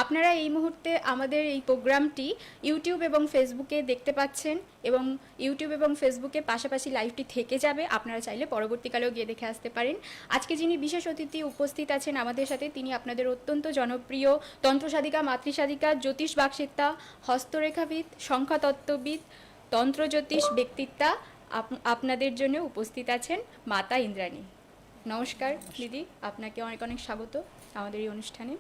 আপনারা এই মুহূর্তে আমাদের এই প্রোগ্রামটি ইউটিউব এবং ফেসবুকে দেখতে পাচ্ছেন এবং ইউটিউব এবং ফেসবুকে পাশাপাশি লাইভটি থেকে যাবে। আপনারা চাইলে পরবর্তীকালেও গিয়ে দেখে আসতে পারেন। আজকে যিনি বিশেষ অতিথি উপস্থিত আছেন আমাদের সাথে, তিনি আপনাদের অত্যন্ত জনপ্রিয় তন্ত্রসাধিকা, মাতৃসাধিকা, জ্যোতিষ বাকসিতা, হস্তরেখাবিদ, সংখ্যাতত্ত্ববিদ, তন্ত্রজ্যোতিষ ব্যক্তিত্বা আপনাদের জন্য উপস্থিত আছেন মাতা ইন্দ্রাণী। নমস্কার দিদি, আপনাকে অনেক অনেক স্বাগত আমাদের এই অনুষ্ঠানে।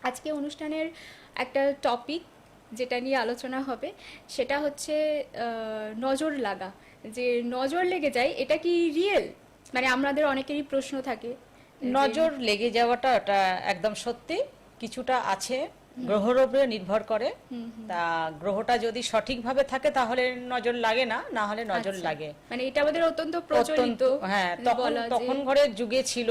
আজকে অনুষ্ঠানের একটা টপিক যেটা নিয়ে আলোচনা হবে সেটা হচ্ছে নজর লাগা। যে নজর লেগে যায়, এটা কি রিয়েল? মানে আমাদের অনেকেরই প্রশ্ন থাকে। নজর লেগে যাওয়াটা ওটা একদম সত্যি, কিছুটা আছে, গ্রহের উপরে নির্ভর করে। তা গ্রহটা যদি সঠিকভাবে থাকে তাহলে নজর লাগে না, না হলে নজর লাগে। মানে এটা আমাদের অত্যন্ত প্রচলিত। হ্যাঁ, তখন ঘরের যুগে ছিল,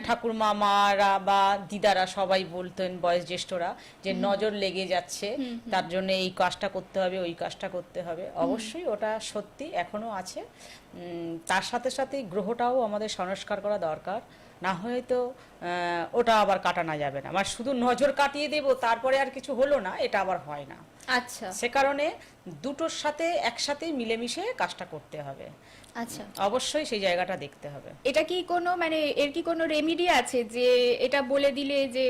ঠাকুর মামারা বা দিদারা সবাই বলতেন, বয়োজ্যেষ্ঠরা, যে নজর লেগে যাচ্ছে, তার জন্য এই কাজটা করতে হবে, ওই কাজটা করতে হবে। অবশ্যই ওটা সত্যি, এখনো আছে। তার সাথে সাথে গ্রহটাও আমাদের সংস্কার করা দরকার, না হয়তো ওটা আবার কাটানো যাবে না। মানে শুধু নজর কাটিয়ে দেব তারপরে আর কিছু হলো না, এটা আবার হয় না। আচ্ছা, সে কারণে দুটোর সাথে একসাথে মিলেমিশে কাজটা করতে হবে। আচ্ছা, অবশ্যই সেই জায়গাটা দেখতে হবে। এটা কি কোনো মানে এর কি কোনো রেমিডি আছে যে এটা বলে দিলে যে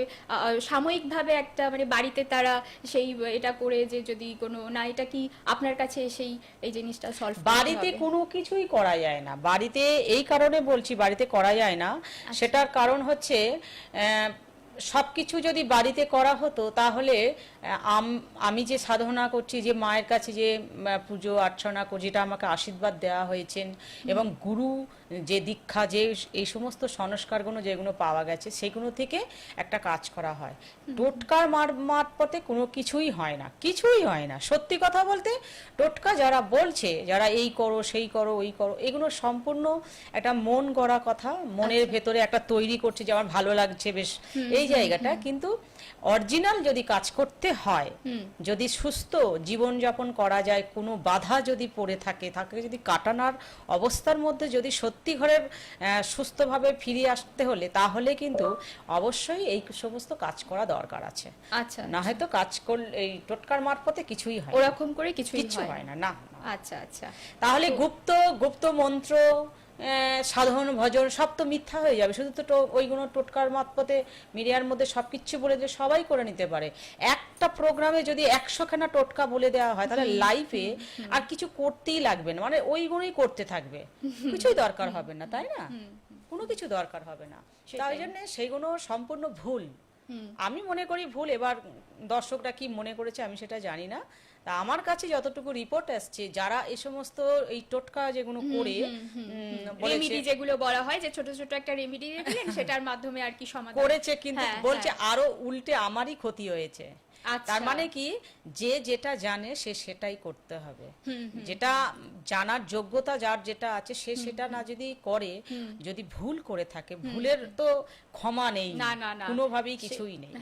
সাময়িকভাবে একটা মানে বাড়িতে তারা সেই এটা করে যে যদি কোনো না, এটা কি আপনার কাছে সেই এই জিনিসটা সলভ? বাড়িতে কোনো কিছুই করা যায় না, বাড়িতে এই কারণে বলছি বাড়িতে করা যায় না, সেটার কারণ হচ্ছে সবকিছু যদি বাড়িতে করা হতো তাহলে আমি যে সাধনা করছি, যে মায়ের কাছে যে পুজো অর্চনা করছি, যেটা আমাকে আশীর্বাদ দেওয়া হয়েছেন, এবং গুরু যে দীক্ষা, যে এই সমস্ত সংস্কারগুলো যেগুলো পাওয়া গেছে সেগুলো থেকে একটা কাজ করা হয়। টোটকার মারফতে কোনো কিছুই হয় না, কিছুই হয় না। সত্যি কথা বলতে, টোটকা যারা বলছে, যারা এই করো সেই করো ওই করো, এগুলো সম্পূর্ণ একটা মন গড়া কথা, মনের ভেতরে একটা তৈরি করছে যে আমার ভালো লাগছে বেশ এই জায়গাটা। কিন্তু অরিজিনাল যদি কাজ করতে হয়, যদি সুস্থ জীবনযাপন করা যায়, কোনো বাধা যদি পড়ে থাকে যদি কাটানোর অবস্থার মধ্যে যদি সত্যি ঘরের সুস্থভাবে ফিরে আসতে হলে, তাহলে কিন্তু অবশ্যই এই সমস্ত কাজ করা দরকার আছে। আচ্ছা, না হয়তো কাজ করলে এই টোটকার মারফতে কিছুই হয় ওরকম করে কিছুই হয় না। না, আচ্ছা আচ্ছা, তাহলে গুপ্ত মন্ত্র, সাধন ভজন সব তো মিথ্যা হয়ে যাবে। শুধু তো ওইগুলো টোটকার মারফতে মিডিয়ার মধ্যে সবকিছু বলে যে সবাই করে নিতে পারে। একটা প্রোগ্রামে যদি 100খানা টোটকা বলে দেওয়া হয়, তাহলে লাইফে আর কিছু করতেই লাগবে না, মানে ওইগুলোই করতে থাকবে, কিছুই দরকার হবে না, তাই না? কোনো কিছু দরকার হবে না। তাই জন্য সেইগুলো সম্পূর্ণ ভুল, আমি মনে করি ভুল। এবার দর্শকরা কি মনে করেছে আমি সেটা জানি না। তা আমার কাছে যতটুকু রিপোর্ট আসছে, যারা এই সমস্ত এই টোটকা যেগুলো করে রেমিডি যেগুলো বলা হয় যে ছোট ছোট একটা রেমিডি দিলেন, সেটার মাধ্যমে আর কি সমাধান করেছে, কিন্তু বলছে আরো উল্টে আমারই ক্ষতি হয়েছে। তার মানে কি, যে যেটা জানে সে সেটাই করতে হবে। যেটা জানার যোগ্যতা যার যেটা আছে, সে সেটা না যদি করে, যদি ভুল করে থাকে, ভুলের তো ক্ষমা নেই, কোনোভাবেই কিছুই নেই।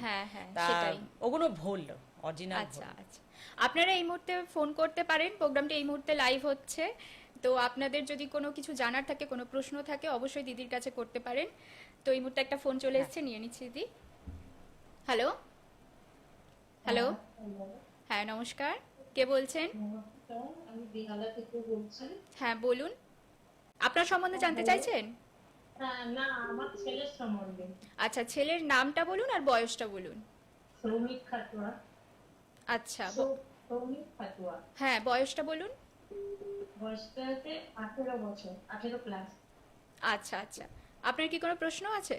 ওগুলো ভুল, অরিজিনাল। আচ্ছা আচ্ছা, আপনারা এই মুহূর্তে ফোন করতে পারেন, প্রোগ্রামটি এই মুহূর্তে লাইভ হচ্ছে। তো আপনাদের যদি কোনো কিছু জানার থাকে, কোনো প্রশ্ন থাকে, অবশ্যই দিদির কাছে করতে পারেন। তো এই মুহূর্তে একটা ফোন চলে এসেছে, নিয়ে নিচ্ছি দিদি। হ্যালো হ্যালো, হ্যাঁ নমস্কার, কে বলছেন? আমি বেহালা থেকে বলছি। হ্যাঁ বলুন, আপনার সম্বন্ধে জানতে চাইছেন? না, আমার ছেলের সম্বন্ধে। আচ্ছা, ছেলের নামটা বলুন আর বয়সটা বলুন। সৌমিক খাটুয়া। আচ্ছা, সৌমিক খাটুয়া। হ্যাঁ বয়সটা বলুন। বয়সটা 18 বছর, 18 প্লাস। আচ্ছা আচ্ছা, আপনার কি কোনো প্রশ্ন আছে?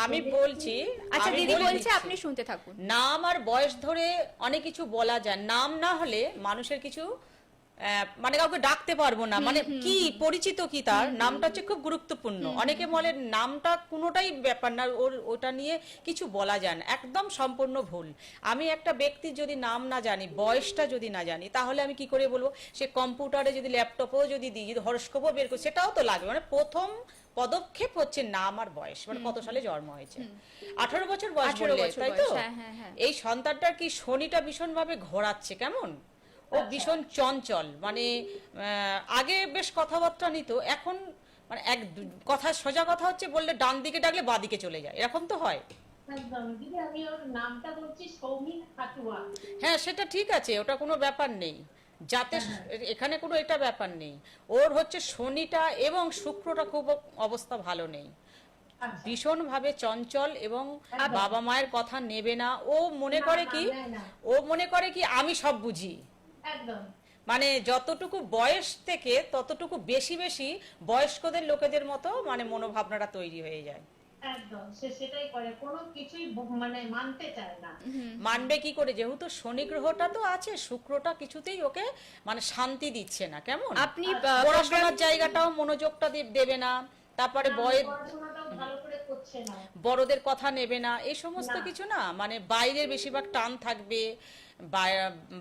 আমি বলছি, আচ্ছা দিদি বলছে, আপনি শুনতে থাকুন। নাম আর বয়স ধরে অনেক কিছু বলা যায়, নাম না হলে মানুষের কিছু মানে কাউকে ডাকতে পারবো না, মানে কি পরিচিত কি তার নামটা হচ্ছে খুব গুরুত্বপূর্ণ। অনেকে বলে নামটা কোনোটাই ব্যাপার না, ওটা নিয়ে কিছু বলা যায় না, একদম সম্পূর্ণ ভুল। আমি একটা ব্যক্তির যদি নাম না জানি, বয়সটা যদি না জানি, তাহলে আমি কি করে বলবো? সে কম্পিউটারে যদি, ল্যাপটপেও যদি দিই, যদি হরস্কোপও বের করি, সেটাও তো লাগবে। মানে প্রথম পদক্ষেপ হচ্ছে নাম আর বয়স, মানে কত সালে জন্ম হয়েছে। 18 বছর বয়স বললে, তাই তো? এই সন্তানটার কি শনিটা ভীষণ ভাবে ঘোরাচ্ছে, কেমন ও ভীষণ চঞ্চল, মানে আগে বেশ কথাবার্তা নিত, এখন মানে কথা সোজা কথা হচ্ছে, বললে ডান দিকে ডাকলে বাঁ দিকে চলে যায়, এরকম তো হয়। একদম দিদি, আমি ওর নামটা বলছি সৌমিক খাটুয়া। হ্যাঁ, সেটা ঠিক আছে, ওটা কোনো ব্যাপার নেই, যাতে হ্যাঁ, এখানে কোনো এটা ব্যাপার নেই। ওর হচ্ছে শনিটা এবং শুক্রটা খুব অবস্থা ভালো নেই, আচ্ছা। ভীষণভাবে চঞ্চল এবং একদম। বাবা মায়ের কথা নেবে না। ও মনে না, করে না, কি, নেয় না। ও মনে করে কি আমি সব বুঝি। একদম। মানে যতটুকু বয়স থেকে ততটুকু বেশি বেশি বয়স্কদের লোকেদের মতো মানে মনোভাবনাটা তৈরি হয়ে যায়। একদম, সে সেটাই করে, কোনো কিছুই মানে মানতে চায় না। মানবে কি করে, যেহেতু শনি গ্রহটা তো আছে, শুক্রটা কিছুতেই ওকে মানে শান্তি দিচ্ছে না, কেমন আপনি পড়াশোনার জায়গাটাও মনোযোগটা দেবে না, তারপরে পড়াশোনাটাও ভালো করে করছে না। বড়দের কথা নেবে না, এই সমস্ত না। কিছু না, মানে বাইরের বেশিরভাগ টান থাকবে,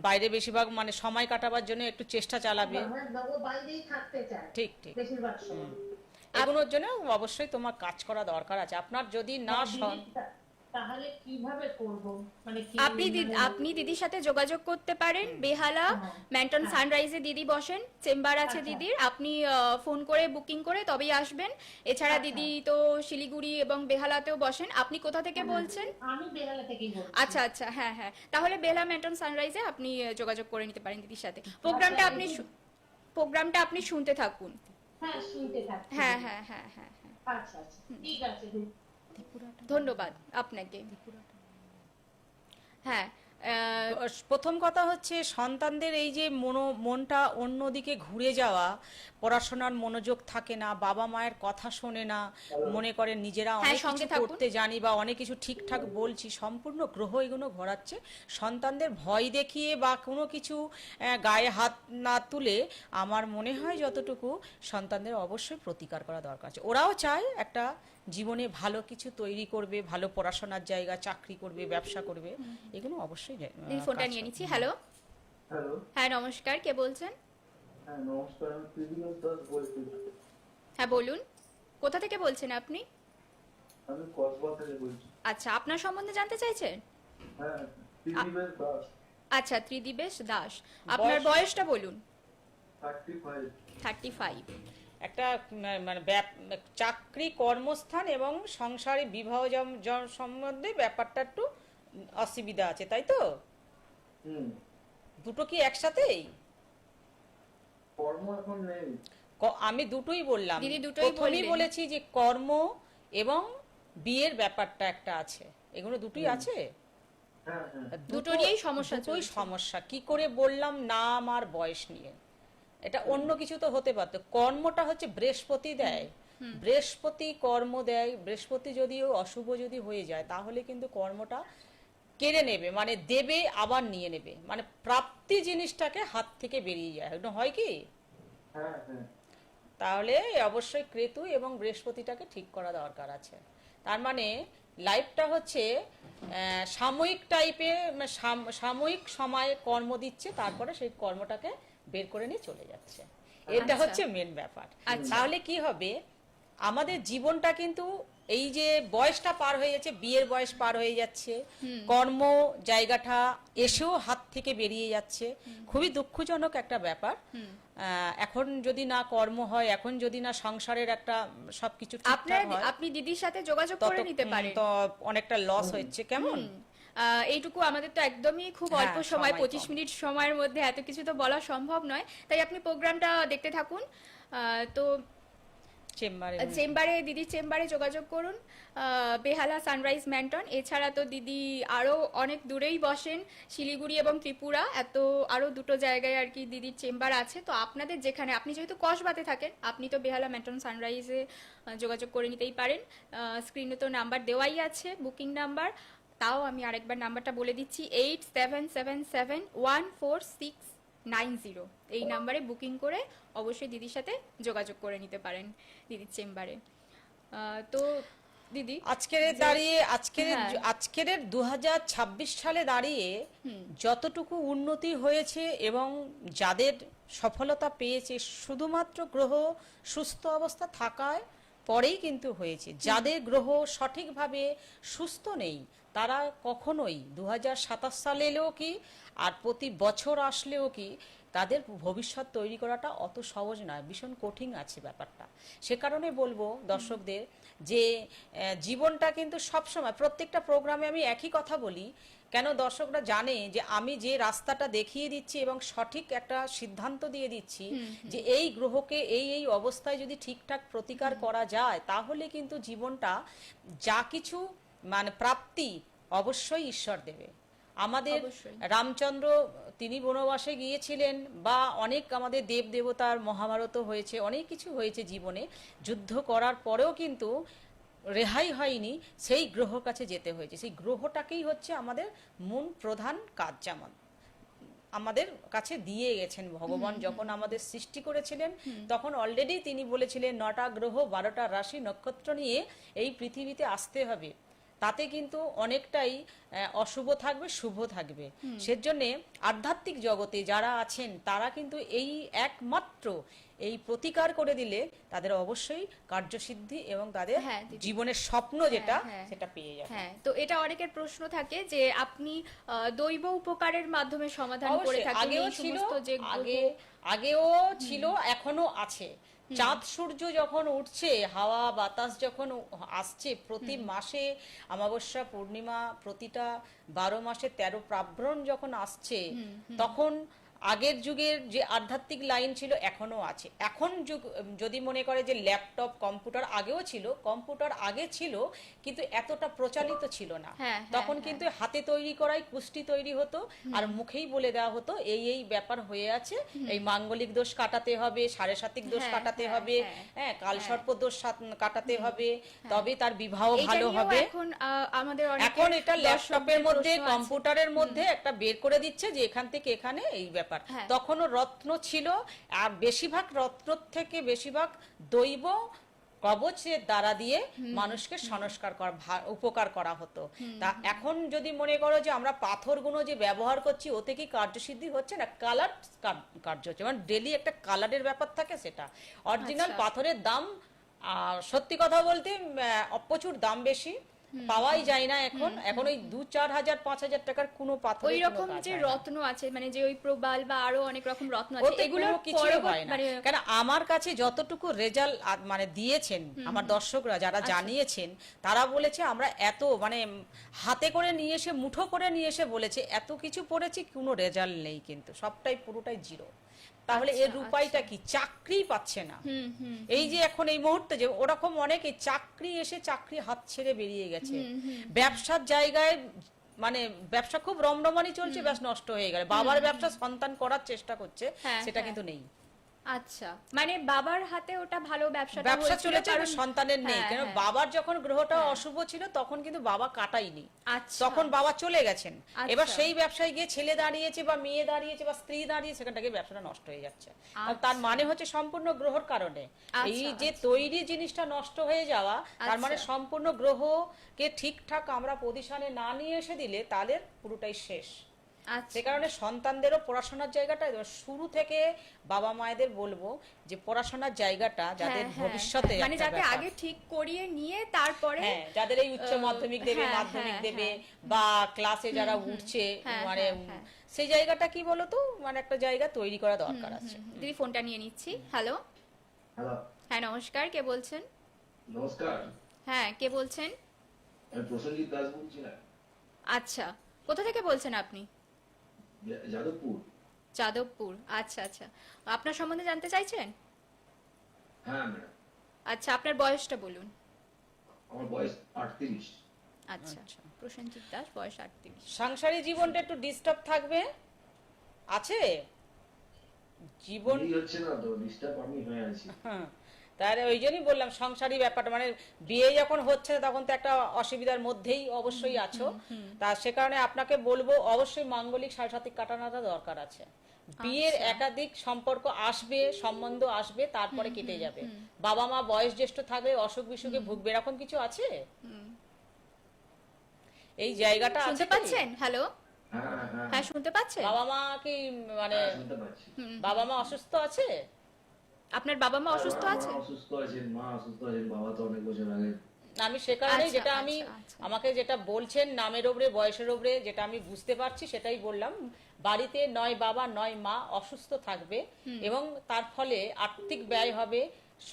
বাইরে বেশিরভাগ মানে সময় কাটাবার জন্য একটু চেষ্টা চালাবে। একদম, ও বাইরেই থাকতে চায় ঠিক ঠিক, বেশিরভাগ সময়। এগুলোর জন্য অবশ্যই তোমার কাজ করা দরকার আছে। আপনার যদি না দিদি, তাহলে কিভাবে করব, মানে কি আপনি দিদির সাথে যোগাযোগ করতে পারেন। বেহালা ম্যান্টন সানরাইজে দিদি বসেন, চেম্বার আছে আচ্ছা। দিদির। আপনি ফোন করে বুকিং করে তবেই আসবেন। এছাড়া আচ্ছা। দিদি তো শিলিগুড়ি এবং বেহালাতেও বসেন। আপনি কোথা থেকে বলছেন? আমি বেহালা থেকেই বলছি। আচ্ছা আচ্ছা, হ্যাঁ হ্যাঁ, তাহলে বেহালা ম্যান্টন সানরাইজে আপনি যোগাযোগ করে নিতে পারেন দিদির সাথে। প্রোগ্রামটা আপনি শুনতে থাকুন। হ্যাঁ, শুনতে থাকি। হ্যাঁ হ্যাঁ হ্যাঁ হ্যাঁ হ্যাঁ, আচ্ছা আচ্ছা, ঠিক আছে দিদি। ধন্যবাদ আপনাকে। হ্যাঁ, প্রথম কথা হচ্ছে সন্তানদের এই যে মনটা অন্যদিকে ঘুরে যাওয়া, পড়াশোনার মনোযোগ থাকে না, বাবা মায়ের কথা শোনে না, মনে করে নিজেরা অনেক সঙ্গে কিছু থাকুন। করতে জানি বা অনেক কিছু ঠিকঠাক বলছি, সম্পূর্ণ গ্রহ এগুলো ঘোরাচ্ছে। সন্তানদের ভয় দেখিয়ে বা কোনো কিছু গায়ে হাত না তুলে আমার মনে হয় যতটুকু সন্তানদের অবশ্যই প্রতিকার করা দরকার আছে। ওরাও চায় একটা জীবনে ভালো কিছু তৈরি করবে, ভালো পড়াশোনার জায়গা, চাকরি করবে, ব্যবসা করবে, এগুলো অবশ্যই দিদি ফোনটা নিয়ে নিচ্ছি। Hello, hello. হ্যাঁ নমস্কার, কে বলছেন? হ্যাঁ নমস্কার, আমি ত্রিদিবেশ দাস বলছি। হ্যাঁ বলুন, কোথা থেকে বলছেন আপনি? আমি কসবা থেকে বলছি। আচ্ছা, আপনার সম্বন্ধে জানতে চাইছেন? হ্যাঁ, ত্রিদিবেশ দাস। আচ্ছা, ত্রিদিবেশ দাস। আপনার বয়সটা বলুন। 35। 35। একটা মানে চাকরি, কর্মস্থান এবং সংসারে বিবাহ সম্বন্ধে ব্যাপারটা একটু অসুবিধা আছে, তাই তো? হুম। দুটো কি একসাথেই? কর্ম এখন নেই। আমি দুটোই বললাম, দিদি দুটোই প্রথমেই বললেন। বলেছি যে কর্ম এবং বিয়ের ব্যাপারটা একটা আছে, এগুলো দুটোই আছে। হ্যাঁ হ্যাঁ। দুটো নিয়েই সমস্যা দুটোই চলছে। সমস্যা। কি করে বললাম নাম আর বয়স নিয়ে? এটা অন্য কিছু তো হতে পারতো। কর্মটা হচ্ছে বৃহস্পতি দেয়, বৃহস্পতি কর্ম দেয়। বৃহস্পতি যদিও অশুভ যদি হয়ে যায় তাহলে কিন্তু কর্মটা কেড়ে নেবে, মানে দেবে আবার নিয়ে নেবে, মানে প্রাপ্তি জিনিসটাকে হাত থেকে বেরিয়ে যায়। এটা হয় কি? হ্যাঁ হ্যাঁ। তাহলে অবশ্যই কেতু এবং বৃহস্পতিটাকে ঠিক করা দরকার আছে। তার মানে লাইফটা হচ্ছে সাময়িক টাইপের, সাময়িক সময়ে কর্ম দিচ্ছে, তারপরে সেই কর্মটাকে বের করে নিয়ে চলে যাচ্ছে। এটা আচ্ছা। হচ্ছে মেন ব্যাপার। আচ্ছা। তাহলে কি হবে, আমাদের জীবনটা কিন্তু এই যে বয়সটা পার হয়ে যাচ্ছে, বিয়ের বয়স পার হয়ে যাচ্ছে, কর্ম জায়গাটা এসেও হাত থেকে বেরিয়ে যাচ্ছে, খুবই দুঃখজনক একটা ব্যাপার। এখন যদি না কর্ম হয়, এখন যদি না সংসারের একটা সবকিছু ঠিকঠাক হয়, আপনি দিদির সাথে যোগাযোগ করে নিতে পারেন। তো অনেকটা লস হচ্ছে, কেমন? এইটুকু আমাদের তো একদমই খুব হ্যাঁ, অল্প সময়, সময় 25 কম। মিনিট সময়ের মধ্যে এত কিছু তো বলা সম্ভব নয়, তাই আপনি প্রোগ্রামটা দেখতে থাকুন। তো চেম্বারে, দিদির চেম্বারে যোগাযোগ করুন, বেহালা সানরাইজ ম্যান্টন। এছাড়া তো দিদি আরও অনেক দূরেই বসেন, শিলিগুড়ি এবং ত্রিপুরা, আরও দুটো জায়গায় আর কি দিদির চেম্বার আছে। তো আপনাদের যেখানে, আপনি যেহেতু কসবাতে থাকেন, আপনি তো বেহালা ম্যান্টন সানরাইজে যোগাযোগ করে নিতেই পারেন। স্ক্রিনে তো নাম্বার দেওয়াই আছে, বুকিং নাম্বার। তাও আমি আরেকবার নাম্বারটা বলে দিচ্ছি, 8777146990। এই নাম্বারে বুকিং করে অবশ্যই দিদির সাথে যোগাযোগ করে নিতে পারেন দিদির চেম্বারে। তো দিদি আজকের 2026 সালে দাঁড়িয়ে যতটুকু উন্নতি হয়েছে এবং যাদের সফলতা পেয়েছে শুধুমাত্র গ্রহ সুস্থ অবস্থা থাকায় পরেই কিন্তু হয়েছে। যাদের গ্রহ সঠিকভাবে সুস্থ নেই তারা কখনোই 2027 সালে এলেও কি আর প্রতি বছর আসলেও কি তাদের ভবিষ্যৎ তৈরি করাটা অত সহজ নয়, ভীষণ কঠিন আছে ব্যাপারটা। সে কারণে বলবো দর্শকদের যে জীবনটা কিন্তু সবসময় প্রত্যেকটা প্রোগ্রামে আমি একই কথা বলি, কেন দর্শকরা জানে যে আমি যে রাস্তাটা দেখিয়ে দিচ্ছি এবং সঠিক একটা সিদ্ধান্ত দিয়ে দিচ্ছি যে এই গ্রহকে এই এই অবস্থায় যদি ঠিকঠাক প্রতিকার করা যায় তাহলে কিন্তু জীবনটা যা কিছু মানে প্রাপ্তি অবশ্যই ঈশ্বর দেবে। আমাদের অবশ্যই। রামচন্দ্র তিনি বনবাসে গিয়েছিলেন, বা অনেক আমাদের দেব দেবতার মহাভারতও হয়েছে, অনেক কিছু হয়েছে জীবনে, যুদ্ধ করার পরেও কিন্তু রেহাই হয়নি, সেই গ্রহর কাছে যেতে হয়েছে। সেই গ্রহটাকেই হচ্ছে আমাদের মূল প্রধান কাজ, যেমন আমাদের কাছে দিয়ে গেছেন ভগবান। যখন আমাদের সৃষ্টি করেছিলেন তখন অলরেডি তিনি বলেছিলেন 9টা গ্রহ 12টা রাশি নক্ষত্র নিয়ে এই পৃথিবীতে আসতে হবে, তাতে কিন্তু অনেকটাই অশুভ থাকবে, শুভ থাকবে। সেজন্যে আধ্যাত্মিক জগতে যারা আছেন তারা কিন্তু এই একমাত্র এই প্রতিকার করে দিলে তাদের অবশ্যই কার্যসিদ্ধি এবং তাদের হ্যাঁ, দিদি। জীবনের স্বপ্ন যেটা হ্যাঁ। সেটা পেয়ে যাবে। হ্যাঁ, তো এটা অনেকের প্রশ্ন থাকে যে আপনি দৈব উপকারের মাধ্যমে সমাধান করে অবশ্যই, থাকেন আগেও এই ছিল, সমস্ত যে আগেও ছিল, এখনো আছে। চাঁদ সূর্য যখন উঠছে, হাওয়া বাতাস যখন আসছে, প্রতি মাসে অমাবস্যা পূর্ণিমা, প্রতিটা 12 মাসে 13 প্রাবরণ যখন আসছে, তখন আগের যুগের যে আধ্যাত্মিক লাইন ছিল এখনো আছে। এখন যুগ যদি মনে করে যে ল্যাপটপ কম্পিউটার আগেও ছিল, কম্পিউটার আগে ছিল কিন্তু এতটা প্রচলিত ছিল না। হ্যাঁ, তখন কিন্তু হাতে তৈরি করাই কুষ্টি তৈরি হতো, আর মুখেই বলে দেওয়া হতো এই এই ব্যাপার হয়ে আছে, এই মাঙ্গলিক দোষ কাটাতে হবে, সাড়ে সাতিক দোষ হ্যাঁ, কাটাতে হ্যাঁ, হবে, হ্যাঁ, হ্যাঁ কালসর্প দোষ কাটাতে হবে, তবে তার বিবাহ এটা ভালো নিয়েও হবে। এখন আমাদের অনেকের এখন এটা ল্যাপটপের দর্শকদের মধ্যে, প্রশ্ন আছে। কম্পিউটারের মধ্যে একটা বের করে দিচ্ছে যে এখান থেকে এখানে এই ব্যাপার। হ্যাঁ। তখনও রত্ন ছিল, আর বেশিরভাগ রত্ন থেকে বেশিরভাগ দৈব কবচের দ্বারা দিয়ে মানুষকে সংস্কার করা, উপকার করা হতো। তা এখন যদি মনে করো যে আমরা পাথরগুলো যে ব্যবহার করছি ওতে কি কার্যসিদ্ধি হচ্ছে না, কালার কার্য হচ্ছে, মানে ডেলি একটা কালারের ব্যাপার থাকে, সেটা অরিজিনাল আচ্ছা। পাথরের দাম সত্যি কথা বলতে প্রচুর দাম বেশি, পাওয়াই যায় না এখন। এখন ওই 2-4 হাজার 5 হাজার টাকার কোনো পাথর, ওই রকম যে রত্ন আছে, মানে যে ওই প্রবাল বা আরো অনেক রকম রত্ন আছে, এগুলো এগুলো কিছু হয় না। কেন আমার কাছে যতটুকু রেজাল্ট মানে দিয়েছেন আমার দর্শকরা যারা জানিয়েছেন, তারা বলেছে আমরা এত মানে হাতে করে নিয়ে এসে, মুঠো করে নিয়ে এসে বলেছে এত কিছু পড়েছি, কোনো রেজাল্ট নেই, কিন্তু সবটাই পুরোটাই জিরো। তাহলে এর উপায়টা কি? চাকরি পাচ্ছে না। এই যে এখন এই মুহূর্তে যে ওরকম অনেকে চাকরি এসে চাকরি হাত ছেড়ে বেরিয়ে গেছে, ব্যবসার জায়গায় মানে ব্যবসা খুব রমরমানি চলছে, ব্যাস নষ্ট হয়ে গেল। বাবার ব্যবসা সন্তান করার চেষ্টা করছে, হ্যাঁ, সেটা হ্যাঁ। কিন্তু নেই। আচ্ছা, মানে বাবার হাতে ওটা ভালো ব্যবসা চলেছে, আর সন্তানের নেই। হ্যাঁ, কেন হ্যাঁ। বাবার যখন গ্রহটা অশুভ ছিল তখন কিন্তু বাবা কাটাইনি, আচ্ছা। তখন বাবা চলে গেছেন। আচ্ছা। এবার সেই ব্যবসায় গিয়ে ছেলে দাঁড়িয়েছে বা মেয়ে দাঁড়িয়েছে বা স্ত্রী দাঁড়িয়ে, সেখান থেকে ব্যবসাটা নষ্ট হয়ে যাচ্ছে। আর তার মানে হচ্ছে সম্পূর্ণ গ্রহর কারণে। এই যে তৈরি জিনিসটা নষ্ট হয়ে যাওয়া, তার মানে সম্পূর্ণ গ্রহকে ঠিকঠাক আমরা পজিশনে না নিয়ে এসে দিলে তাদের পুরোটাই শেষ। আচ্ছা। সে কারণে সন্তানদেরও পড়াশোনার জায়গাটা শুরু থেকে বাবা মায়েদের বলবো যে পড়াশোনার জায়গাটা যাদের ভবিষ্যতে মানে যাতে আগে ঠিক করিয়ে নিয়ে তারপরে, হ্যাঁ যাদের এই উচ্চ মাধ্যমিক দেবে, মাধ্যমিক দেবে, বা ক্লাসে যারা উঠছে, মানে সেই জায়গাটা কি বলতো, মানে একটা জায়গা তৈরি করা দরকার আছে। দিদি ফোনটা নিয়ে নিচ্ছি। হ্যালো। হ্যালো, হ্যাঁ, নমস্কার, কে বলছেন? নমস্কার, হ্যাঁ, কে বলছেন? আমি প্রসেনজিৎ দাস বলছি না, আচ্ছা, কোথা থেকে বলছেন আপনি? যাদবপুর। যাদবপুর, আচ্ছা আচ্ছা। আপনার সম্বন্ধে জানতে চাইছেন? হ্যাঁ ম্যাডাম, আচ্ছা, আপনার বয়সটা বলুন। আমার বয়স 38। আচ্ছা, প্রসেনজিৎ দাস, বয়স 38। সংসারী জীবনটা একটু ডিস্টার্ব থাকবে, আছে জীবন হচ্ছে না তো, ডিস্টার্ব আমি হয়ে আছি। হ্যাঁ, তাহলে ওই জন্যই বললাম সংসারী ব্যাপারটা, মানে বিয়ে যখন হচ্ছে তখন তো একটা অসুবিধার মধ্যেই অবশ্যই আছো। তা সে কারণে আপনাকে বলবো অবশ্যই মাঙ্গলিক সাংসারিক কাটানোটা দরকার আছে। বিয়ের একাধিক সম্পর্ক আসবে, সম্বন্ধ আসবে, তারপরে কেটে যাবে। বাবা মা বয়স জ্যেষ্ঠ থাকলে অসুখ বিসুখে ভুগবে, এরকম কিছু আছে? এই জায়গাটা আছে শুনতে কি? পাচ্ছেন? হ্যালো। হ্যাঁ হ্যাঁ হ্যাঁ, শুনতে পাচ্ছেন? বাবা মা কি মানে শুনতে পাচ্ছি। বাবা মা অসুস্থ আছে? আপনার বাবা মা অসুস্থ মা আছে? অসুস্থ আছেন, মা অসুস্থ আছেন, বাবা তো অনেক বছর আগে আমি সে কারণেই আচ্ছা, যেটা আমি আচ্ছা, আচ্ছা। আমাকে যেটা বলছেন নামের ওপরে বয়সের ওপরে যেটা আমি বুঝতে পারছি সেটাই বললাম। বাড়িতে নয় বাবা নয় মা অসুস্থ থাকবে এবং তার ফলে আর্থিক ব্যয় হবে,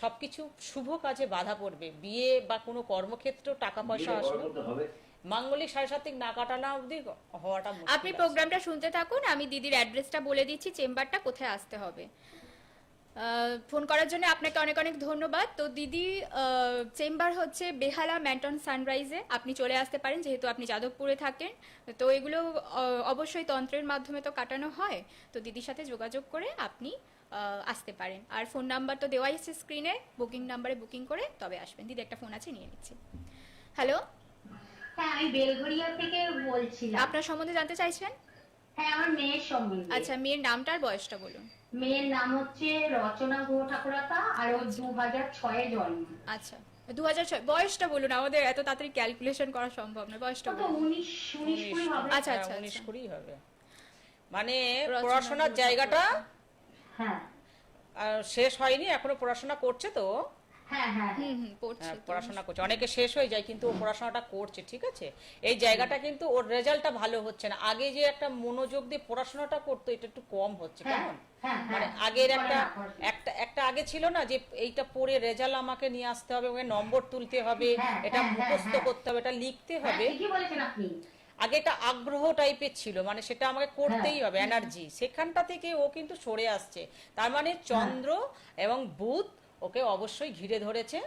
সবকিছু শুভ কাজে বাধা পড়বে, বিয়ে বা কোনো কর্মক্ষেত্রেও টাকা পয়সা বিয়ে আসবে, করতে হবে। মাঙ্গলিক সাড়ে না কাটানো অবধি হওয়াটা মুশকিল আপনি আছে। প্রোগ্রামটা শুনতে থাকুন, আমি দিদির অ্যাড্রেসটা বলে দিচ্ছি, চেম্বারটা কোথায় আসতে হবে। ফোন করার জন্য আপনাকে অনেক অনেক ধন্যবাদ। তো দিদি চেম্বার হচ্ছে বেহালা ম্যান্টন সানরাইজে, আপনি চলে আসতে পারেন যেহেতু আপনি যাদবপুরে থাকেন। তো এগুলো অবশ্যই তন্ত্রের মাধ্যমে তো কাটানো হয়, তো দিদির সাথে যোগাযোগ করে আপনি আসতে পারেন। আর ফোন নাম্বার তো দেওয়াই আছে স্ক্রিনে, বুকিং নাম্বারে বুকিং করে তবে আসবেন। দিদি একটা ফোন আছে, নিয়ে নিচ্ছি। হ্যালো, হ্যাঁ, আমি বেলঘরিয়া থেকে বলছিলাম। আপনার সম্বন্ধে জানতে চাইছেন? হ্যাঁ, আমার মেয়ের সম্বন্ধে। আচ্ছা, মেয়ের নামটা আর বয়সটা বলুন। মেয়ের নাম হচ্ছে রচনা গুহ ঠাকুরাতা, আর ওর 2006-এ জন্ম। আচ্ছা, 2006। বয়সটা বলুন, আমাদের এত তাড়াতাড়ি ক্যালকুলেশন করা সম্ভব নয়, বয়সটা কত, বলুন। 19-20 হবে। আচ্ছা, আচ্ছা, 19-20 হবে। মানে রচনা পড়াশোনার গুহ জায়গাটা হ্যাঁ শেষ হয়নি, এখনো পড়াশোনা করছে তো। হ্যাঁ হ্যাঁ হুম হুম, পড়ছে হ্যাঁ, তো। পড়াশোনা করছে, অনেকে শেষ হয়ে যায় কিন্তু ও পড়াশোনাটা করছে, ঠিক আছে। এই জায়গাটা কিন্তু ওর রেজাল্টটা ভালো হচ্ছে না। আগে যে একটা মনোযোগ দিয়ে পড়াশোনাটা করতো এটা একটু কম হচ্ছে, হ্যাঁ, কেমন হ্যাঁ, মানে হ্যাঁ। আগের করে একটা না, করে না। একটা একটা আগে ছিল না যে এইটা পড়ে রেজাল্ট আমাকে নিয়ে আসতে হবে, ওকে নম্বর তুলতে হবে, হ্যাঁ, এটা হ্যাঁ, মুখস্থ হ্যাঁ। করতে হবে, এটা লিখতে হ্যাঁ, হবে। ঠিকই বলেছেন আপনি। আগে এটা আগ্রহ টাইপের ছিল, মানে সেটা আমাকে করতেই হবে, এনার্জি। সেখানটা থেকে ও কিন্তু সরে আসছে। তার মানে চন্দ্র এবং বুধ ওকে অবশ্যই ঘিরে ধরেছে,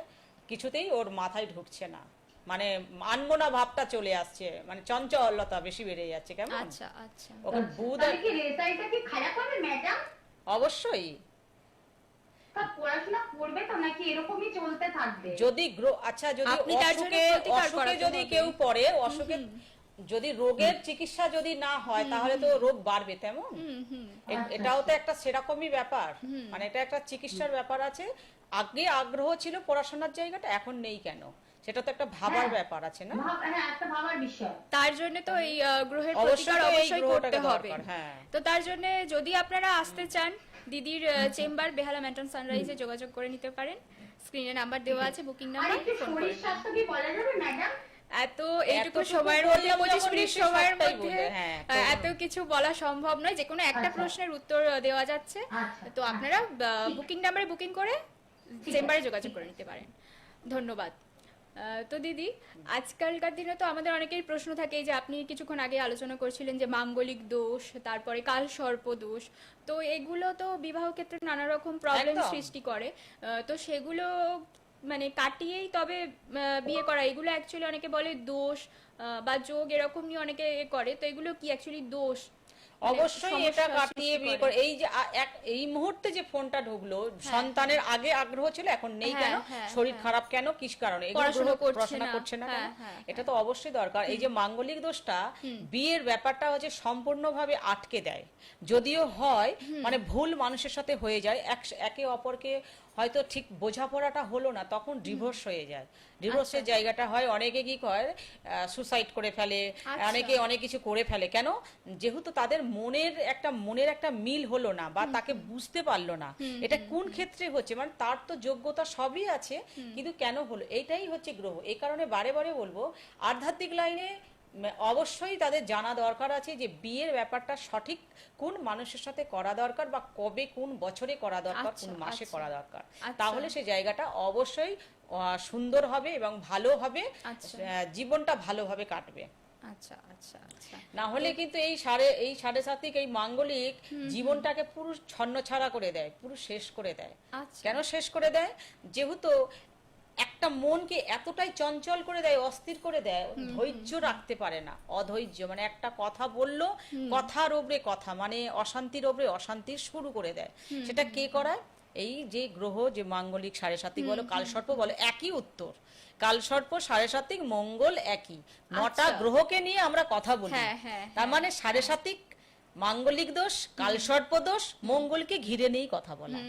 কিছুতেই ওর মাথায় ঢুকছে না, মানে আনমনা ভাবটা চলে আসছে, মানে চঞ্চলতা বেশি বেড়ে যাচ্ছে, কেমন। আচ্ছা আচ্ছা, ওকে বুধ তাহলে কি রেজাল্টটা কি খারাপ হবে ম্যাডাম? অবশ্যই তা পড়াশোনা করবে তো নাকি এরকমই চলতে থাকবে? যদি আচ্ছা, যদি আপনি তার জন্য অসুখে প্রতিকার অসুখে করাতে যদি হবে। কেউ পড়ে, অসুখে যদি রোগের চিকিৎসা যদি না হয় তাহলে তো রোগ বাড়বে, তেমন। হুম হুম, এটাও তো একটা সেরকমই ব্যাপার, মানে এটা একটা চিকিৎসার ব্যাপার আছে। আগে আগ্রহ ছিল পড়াশোনার জায়গাটা, এখন নেই কেন, সেটা তো একটা ভাবার ব্যাপার আছে না। হ্যাঁ, একটা ভাবার বিষয়। তার জন্য তো এই গ্রহের অবশ্যই প্রতিকার তো এই অবশ্যই করতে গ্রহটাকে হবে। দরকার, হ্যাঁ। তো তার জন্য যদি আপনারা আসতে চান, দিদির চেম্বার বেহালা ম্যান্টন সানরাইজে যোগাযোগ করে নিতে পারেন। স্ক্রিনে নাম্বার দেওয়া আছে, বুকিং আর নাম্বার, একটু ফোন করে শরীর স্বাস্থ্য কি বলা যাবে ম্যাডাম? এত এইটুকু এতটুকু সময়ের মধ্যে, বললাম 25 যখন মিনিট নিশ্চয়ই সময়ের সবটাই মধ্যে বলবে, হ্যাঁ, এত কিছু বলা সম্ভব নয়। যে কোনো একটা আচ্ছা। প্রশ্নের উত্তর দেওয়া যাচ্ছে। আচ্ছা, তো আপনারা বুকিং নাম্বারে বুকিং করে চেম্বারে যোগাযোগ করে নিতে পারেন। ধন্যবাদ। তো দিদি, আজকালকার দিনে তো আমাদের অনেকেই প্রশ্ন থাকে, এই যে আপনি কিছুক্ষণ আগে আলোচনা করছিলেন যে মাঙ্গলিক দোষ, তারপরে কাল সর্প দোষ, তো এগুলো তো বিবাহ ক্ষেত্রে নানা রকম প্রবলেম একদম। সৃষ্টি করে। তো সেগুলো মানে কাটিয়েই তবে বিয়ে করা, এগুলো অ্যাকচুয়ালি অনেকে বলে দোষ বা যোগ, এরকম নিয়ে অনেকে করে। তো এগুলো কি অ্যাকচুয়ালি দোষ? মানে অবশ্যই এটা সমস্যার কাটিয়ে সৃষ্টি বিয়ে করে। করে। এই যে এই মুহূর্তে যে ফোনটা ঢুকলো, সন্তানের আগে আগ্রহ ছিল, এখন নেই কেন, হ্যাঁ, শরীর হ্যাঁ। খারাপ কেন, কিস কারণে, এগুলো পড়াশোনা করছে পড়াশোনা না। করছে না কেন, হ্যাঁ, হ্যাঁ, এটা তো অবশ্যই দরকার। এই যে মাঙ্গলিক দোষটা, বিয়ের ব্যাপারটা হচ্ছে সম্পূর্ণভাবে আটকে দেয়, যদিও হয় মানে ভুল মানুষের সাথে হয়ে যায়, একে অপরকে হয়তো ঠিক বোঝাপড়াটা হলো না, তখন ডিভোর্স হয়ে যায়। ডিভোর্সের জায়গাটা হয়, অনেকে কি করে সুসাইড করে ফেলে, আচ্ছা। অনেকে অনেক কিছু করে ফেলে, কেন, যেহেতু তাদের মনের একটা মিল হলো না, বা তাকে বুঝতে পারলো না এটা কোন ক্ষেত্রে হচ্ছে, মানে তার তো যোগ্যতা সবই আছে, কিন্তু কেন হলো, এইটাই হচ্ছে গ্রহ। এই কারণে বারে বারে বলবো, আধ্যাত্মিক লাইনে অবশ্যই তাদের জানা দরকার আছে যে বিয়ের ব্যাপারটা সঠিক কোন মানুষের সাথে করা দরকার, বা কবে কোন বছরে করা দরকার, আচ্ছা, কোন মাসে আচ্ছা। করা দরকার, আচ্ছা। তাহলে সেই জায়গাটা অবশ্যই সুন্দর হবে এবং ভালো হবে, আচ্ছা। জীবনটা ভালোভাবে কাটবে। আচ্ছা আচ্ছা আচ্ছা, না হলে কিন্তু এই সাড়ে সাতিক এই মাঙ্গলিক জীবনটাকে পুরো ছন্নছাড়া করে দেয়, পুরো শেষ করে দেয়। আচ্ছা। কেন শেষ করে দেয়, যেহেতু একটা মনকে এতটাই চঞ্চল করে দেয়, অস্থির করে দেয়, ধৈর্য রাখতে পারে না, অধৈর্য, মানে একটা কথা বললো, কথার ওপরে কথা, মানে অশান্তির ওপরে অশান্তির শুরু করে দেয়। সেটা কে করায়, এই যে গ্রহ, যে মাঙ্গলিক সাড়ে সাতিক বলো, কালসর্প বলো, একই উত্তর। কালসর্প সাড়ে সাতিক, মঙ্গল একই, 9টা গ্রহকে নিয়ে আমরা কথা বলি। হ্যাঁ, হ্যাঁ, তার মানে সাড়ে সাতিক মাঙ্গলিক দোষ, কালসর্প দোষ, মঙ্গলকে ঘিরে নিয়েই কথা বলা,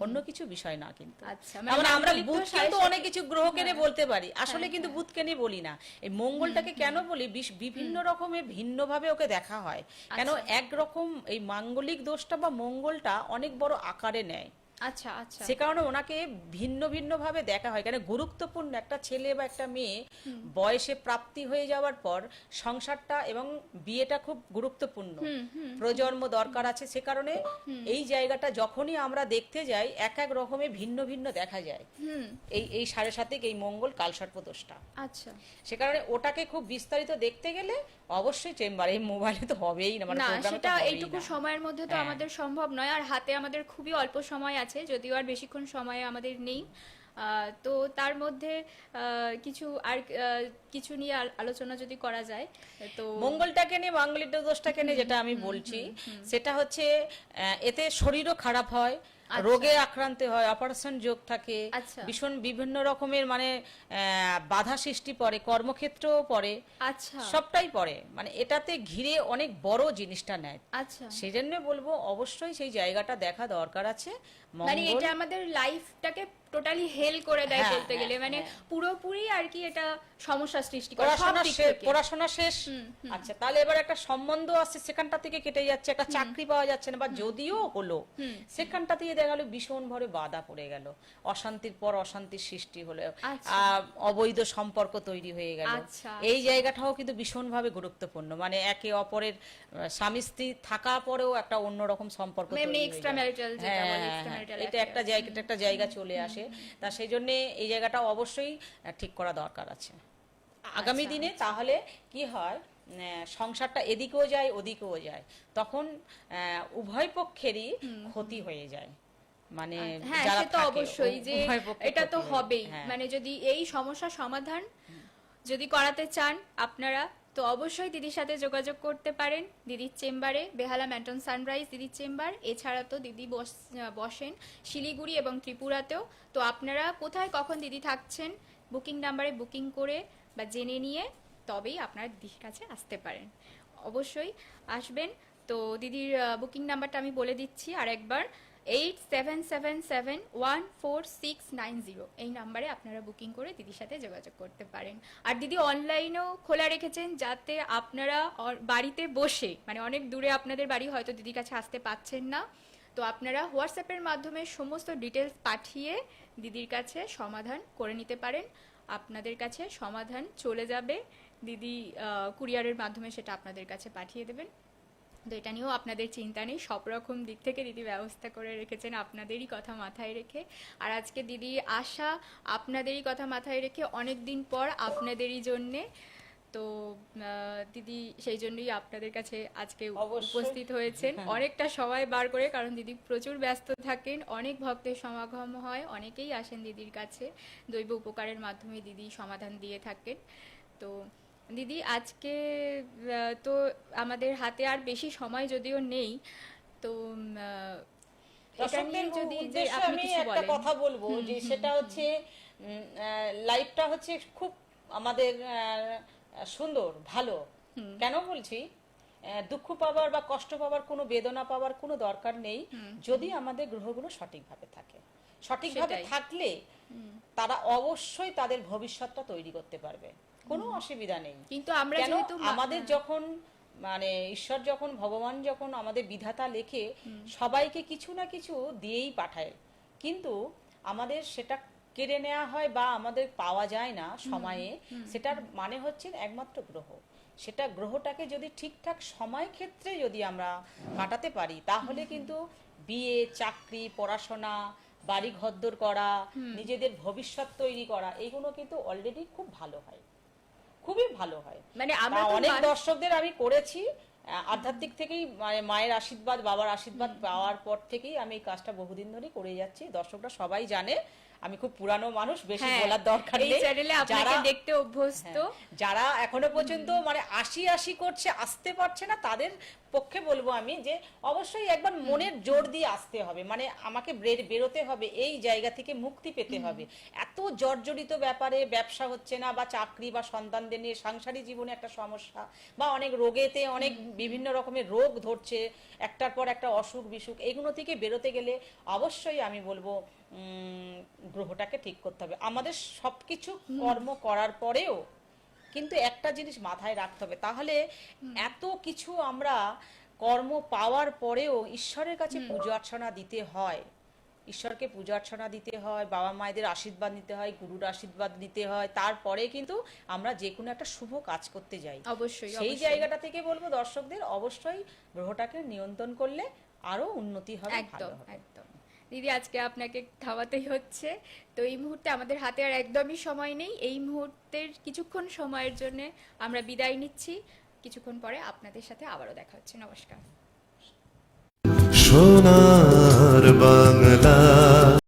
অন্য কিছু বিষয় না কিন্তু। আচ্ছা, মানে আমরা মাঙ্গলিক বুধ দোষ কিন্তু সাড়ে অনেক কিছু গ্রহকে নিয়ে বলতে পারি, আসলে কিন্তু বুধকে নিয়ে বলি না। এই মঙ্গলটাকে কেন বলি, বিভিন্ন রকমের ভিন্নভাবে ওকে দেখা হয়, কেন একরকম এই মাঙ্গলিক দোষটা বা মঙ্গলটা অনেক বড় আকারে নেয়। আচ্ছা আচ্ছা। সে কারণে ওনাকে ভিন্ন ভিন্ন ভাবে দেখা হয়, কারণ গুরুত্বপূর্ণ একটা ছেলে বা একটা মেয়ে বয়সে প্রাপ্তি হয়ে যাওয়ার পর সংসারটা এবং বিয়েটা খুব গুরুত্বপূর্ণ, প্রজন্ম দরকার আছে। সে কারণে এই জায়গাটা যখনই আমরা দেখতে যাই এক এক রকমের ভিন্ন ভিন্ন দেখা যায়। এই 7.5 এই মঙ্গল কালসর্পদোষটা, আচ্ছা সে কারণে ওটাকে খুব বিস্তারিত দেখতে গেলে অবশ্যই চেম্বারে, এই মোবাইলে তো হবেই না, মানে না, প্রোগ্রামে তো সেটা হবেই এইটুকু না। সময়ের মধ্যে তো হ্যাঁ। আমাদের সম্ভব নয়, আর হাতে আমাদের খুবই অল্প সময় আছে, যদিও আর বেশিক্ষণ সময় আমাদের নেই। তো তার মধ্যে কিছু নিয়ে আলোচনা যদি করা যায় তো মঙ্গলটাকে নিয়ে, মাঙ্গলিক দোষটাকে নিয়ে যেটা আমি বলছি সেটা হচ্ছে এতে শরীরও খারাপ হয়, রোগে আক্রান্ত হয়, অপারেশন যোগ থাকে, আচ্ছা। ভীষণ বিভিন্ন রকমের মানে বাধা সৃষ্টি পড়ে, কর্মক্ষেত্রেও পড়ে, আচ্ছা সবটাই পড়ে, মানে এটাতে ঘিরে অনেক বড় জিনিসটা নেয়। আচ্ছা, সেই জন্য বলবো অবশ্যই সেই জায়গাটা দেখা দরকার আছে। মানে মঙ্গল এটা আমাদের লাইফটাকে টোটালি হেল করে দেয় হ্যাঁ, বলতে গেলে, মানে হ্যাঁ। পুরোপুরি আর কি এটা সমস্যা সৃষ্টি করে সব দিক থেকে। পড়াশোনা শেষ, আচ্ছা তাহলে এবার একটা সম্বন্ধ আসছে সেখানটা থেকে কেটে যাচ্ছে, একটা চাকরি পাওয়া যাচ্ছে না, বা যদিও হলো সেখানটা থেকে দেখা গেল ভীষণ ভাবে বাধা পড়ে গেল, অশান্তির পর অশান্তির সৃষ্টি হলো, আচ্ছা। অবৈধ সম্পর্ক তৈরি হয়ে গেল। আচ্ছা। এই জায়গাটাও কিন্তু ভীষণ ভাবে গুরুত্বপূর্ণ, মানে একে অপরের স্বামী স্ত্রী থাকা পরেও একটা অন্যরকম সম্পর্ক এমনি তৈরি হয়ে এক্সট্রা যায়। ম্যারিটাল যেটা হ্যাঁ, বলে, হ্যাঁ, এক্সট্রা হ্যাঁ, ম্যারিটাল এটা একটা জায়গা চলে আসে। তা সেই জন্য এই জায়গাটা অবশ্যই ঠিক করা দরকার আছে আগামী দিনে। তাহলে কি হয়, সংসারটা এদিকেও যায় ওদিকেও যায়, তখন উভয় পক্ষেরই ক্ষতি হয়ে যায়, মানে হ্যাঁ যারা সে তো থাকে, অবশ্যই যে উভয় পক্ষে এটা তো ক্ষতি হয়। হবেই, হ্যাঁ। মানে যদি এই সমস্যার সমাধান যদি করাতে চান আপনারা, তো অবশ্যই দিদির সাথে যোগাযোগ করতে পারেন দিদির চেম্বারে, বেহালা ম্যান্টন সানরাইজ দিদির চেম্বার। এছাড়া তো দিদি বসেন শিলিগুড়ি এবং ত্রিপুরাতেও। তো আপনারা কোথায় কখন দিদি থাকছেন বুকিং নাম্বারে বুকিং করে বা জেনে নিয়ে তবেই আপনার দিদির কাছে আসতে পারেন, অবশ্যই আসবেন। তো দিদির বুকিং নাম্বারটা আমি বলে দিচ্ছি আর একবার, 8777144690, এই নাম্বারে আপনারা বুকিং করে দিদির সাথে যোগাযোগ করতে পারেন। আর দিদি অনলাইনেও খোলা রেখেছেন, যাতে আপনারা বাড়িতে বসে, মানে অনেক দূরে আপনাদের বাড়ি, হয়তো দিদির কাছে আসতে পাচ্ছেন না, তো আপনারা হোয়াটসঅ্যাপের মাধ্যমে সমস্ত ডিটেলস পাঠিয়ে দিদির কাছে সমাধান করে নিতে পারেন। আপনাদের কাছে সমাধান চলে যাবে, দিদি কুরিয়ারের মাধ্যমে সেটা আপনাদের কাছে পাঠিয়ে দেবেন। তো এটা নিয়েও আপনাদের চিন্তা নেই, সব রকম দিক থেকে দিদি ব্যবস্থা করে রেখেছেন আপনাদেরই কথা মাথায় রেখে। আর আজকে দিদি আসা আপনাদেরই কথা মাথায় রেখে, অনেক দিন পর আপনাদেরই জন্যে। তো দিদি সেই জন্যই আপনাদের কাছে আজকে অবশ্যই। উপস্থিত হয়েছেন অনেকটা সময় বার করে, কারণ দিদি প্রচুর ব্যস্ত থাকেন, অনেক ভক্তের সমাগম হয়, অনেকেই আসেন দিদির কাছে, দৈব উপকারের মাধ্যমে দিদি সমাধান দিয়ে থাকেন। তো দিদি আজকে তো আমাদের হাতে আর বেশি সময় যদিও নেই, তো এটা নিয়ে দর্শকদের যদি যে উদ্দেশ্যে আপনি আমি কিছু একটা বলেন। কথা বলবো, যে সেটা হচ্ছে লাইফটা হচ্ছে খুব আমাদের সুন্দর ভালো। কেন বলছি, দুঃখ পাওয়ার বা কষ্ট পাওয়ার, কোনো বেদনা পাওয়ার কোনো দরকার নেই, যদি আমাদের গ্রহগুলো সঠিকভাবে থাকে। সঠিকভাবে সেটাই। থাকলে তারা অবশ্যই তাদের ভবিষ্যৎটা তৈরি করতে পারবে, কোনো অসুবিধা নেই। কিন্তু আমরা কেন যেহেতু আমাদের যখন মানে ঈশ্বর যখন, ভগবান যখন আমাদের বিধাতা লেখে সবাইকে কিছু না কিছু দিয়েই পাঠায়, কিন্তু আমাদের সেটা কেড়ে নেওয়া হয় বা আমাদের পাওয়া যায় না সময়ে, সেটার মানে হচ্ছে একমাত্র গ্রহ। সেটা গ্রহটাকে যদি ঠিকঠাক সময় ক্ষেত্রে যদি আমরা কাটাতে পারি, তাহলে কিন্তু বিয়ে, চাকরি, পড়াশোনা, বাড়ি ঘরদোর করা, নিজেদের ভবিষ্যৎ তৈরি করা, এইগুলো কিন্তু অলরেডি খুব ভালো হয়, খুবই ভালো হয়। মানে আমরা তা তো অনেক দর্শকদের আমি করেছি, আধ্যাত্মিক থেকেই, মানে মায়ের আশীর্বাদ, বাবার আশীর্বাদ পাওয়ার পর থেকেই আমি এই কাজটা বহুদিন ধরে করে যাচ্ছি। দর্শকরা সবাই জানে আমি খুব পুরানো মানুষ, বেশি হ্যাঁ, বলার দরকার এই নেই। চ্যানেলে আপনাকে যারা দেখতে অভ্যস্ত, যারা এখনো পর্যন্ত মানে আসি করছে, আসতে পারছে না, তাদের পক্ষে বলবো আমি যে অবশ্যই একবার মনের জোর দিয়ে আসতে হবে, মানে আমাকে বেরোতে হবে, এই জায়গা থেকে মুক্তি পেতে হবে। এত জর্জরিত ব্যাপারে, ব্যবসা হচ্ছে না বা চাকরি বা সন্তানদের নিয়ে সাংসারিক জীবনে একটা সমস্যা, বা অনেক রোগেতে অনেক বিভিন্ন রকমের রোগ ধরছে, একটার পর একটা অসুখ বিসুখ, এগুলো থেকে বেরোতে গেলে অবশ্যই আমি বলবো গ্রহটাকে ঠিক করতে হবে। আমাদের সবকিছু কর্ম করার পরেও কিন্তু একটা জিনিস মাথায় রাখতে হবে, তাহলে এত কিছু আমরা কর্ম পাওয়ার পরেও ঈশ্বরের কাছে পুজো অর্চনা দিতে হয়, ঈশ্বরকে পূজা অর্চনা দিতে হয়, বাবা মায়েদের আশীর্বাদ নিতে হয়, গুরুর আশীর্বাদ নিতে হয়, তারপরে কিন্তু আমরা যে কোনো একটা শুভ কাজ করতে যাই। অবশ্যই সেই অবশ্যই। জায়গাটা থেকে বলবো দর্শকদের অবশ্যই গ্রহটাকে নিয়ন্ত্রণ করলে আরো উন্নতি হবে, ভালো একদম হবে। একদম। দিদি আজকে আপনাকে খাওয়াতেই হচ্ছে, তো এই মুহূর্তে আমাদের হাতে আর একদমই সময় নেই। এই মুহূর্তের কিছুক্ষণ সময়ের জন্য আমরা বিদায় নিচ্ছি। কিছুক্ষণ পরে আপনাদের সাথে আবারও দেখা হচ্ছে। নমস্কার। সোনার বাংলা।